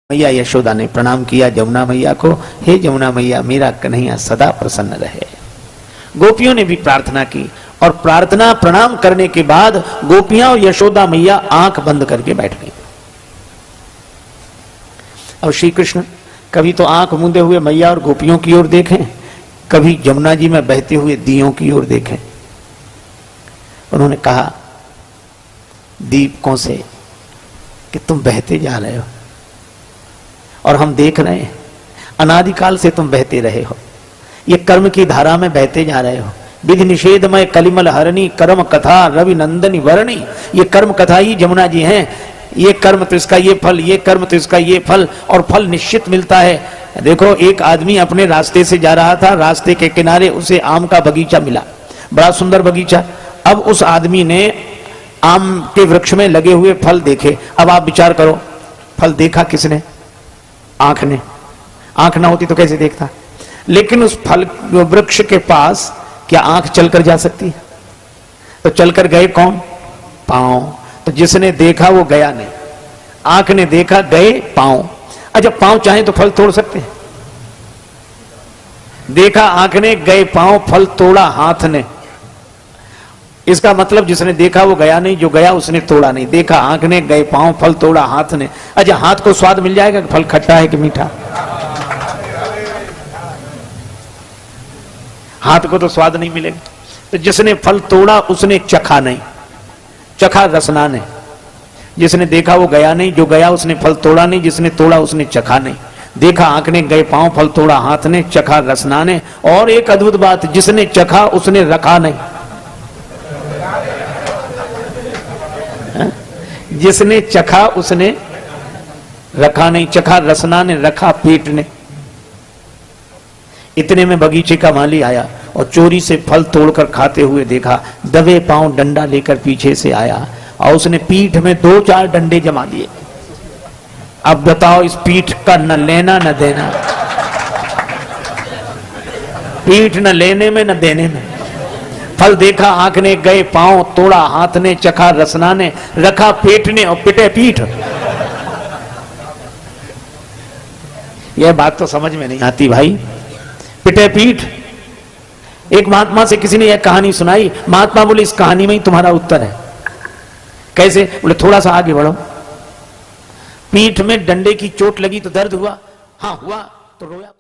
मैया यशोदा ने प्रणाम किया जमुना मैया को, हे जमुना मैया मेरा कन्हैया सदा प्रसन्न रहे। गोपियों ने भी प्रार्थना की और प्रार्थना प्रणाम करने के बाद गोपियां और यशोदा मैया आंख बंद करके बैठ गई। और श्री कृष्ण कभी तो आंख मूंदे हुए मैया और गोपियों की ओर देखें, कभी जमुना जी में बहते हुए दियों की ओर देखें। उन्होंने कहा दीपकों से कि तुम बहते जा रहे हो और हम देख रहे हैं, अनादिकाल से तुम बहते रहे हो, ये कर्म की धारा में बहते जा रहे हो। विधि निषेधमय कलिमल हरणी कर्म कथा रवि नंदनी वर्णी, ये कर्म कथा ही जमुना जी हैं। ये कर्म तो इसका ये फल, ये कर्म तो इसका ये फल, और फल निश्चित मिलता है। देखो एक आदमी अपने रास्ते से जा रहा था, रास्ते के किनारे उसे आम का बगीचा मिला, बड़ा सुंदर बगीचा। अब उस आदमी ने आम के वृक्ष में लगे हुए फल देखे। अब आप विचार करो, फल देखा किसने? आंख ने। आंख ना होती तो कैसे देखता? लेकिन उस फल वृक्ष के पास क्या आंख चलकर जा सकती है? तो चलकर गए कौन? पांव। तो जिसने देखा वो गया नहीं, आंख ने देखा, गए पांव। अच्छा पांव चाहे तो फल तोड़ सकते हैं? देखा आंख ने, गए पांव, फल तोड़ा हाथ ने। इसका मतलब जिसने देखा वो गया नहीं, जो गया उसने तोड़ा नहीं। देखा आंख ने, गए पांव, फल तोड़ा हाथ ने। अच्छा हाथ को स्वाद मिल जाएगा कि फल खट्टा है कि मीठा? हाथ को तो स्वाद नहीं मिलेगा। तो जिसने फल तोड़ा उसने चखा नहीं, चखा रसना ने। जिसने देखा वो गया नहीं, जो गया उसने फल तोड़ा नहीं, जिसने तोड़ा उसने चखा नहीं। देखा आंख ने, गए पांव, फल तोड़ा हाथ ने, चखा रसना ने। और एक अद्भुत बात, जिसने चखा उसने रखा नहीं। जिसने चखा उसने रखा नहीं, चखा रसना ने, रखा पेट ने। इतने में बगीचे का माली आया और चोरी से फल तोड़कर खाते हुए देखा। दबे पांव डंडा लेकर पीछे से आया और उसने पीठ में 2-4 डंडे जमा दिए। अब बताओ इस पीठ का न लेना न देना, पीठ न लेने में न देने में। फल देखा आंख ने, गए पांव, तोड़ा हाथ ने, चखा रसना ने, रखा पेट ने और पिटे पीठ। यह बात तो समझ में नहीं आती भाई, पिटे पीठ। एक महात्मा से किसी ने यह कहानी सुनाई। महात्मा बोले इस कहानी में ही तुम्हारा उत्तर है। कैसे? बोले थोड़ा सा आगे बढ़ो। पीठ में डंडे की चोट लगी तो दर्द हुआ? हाँ हुआ। तो रोया?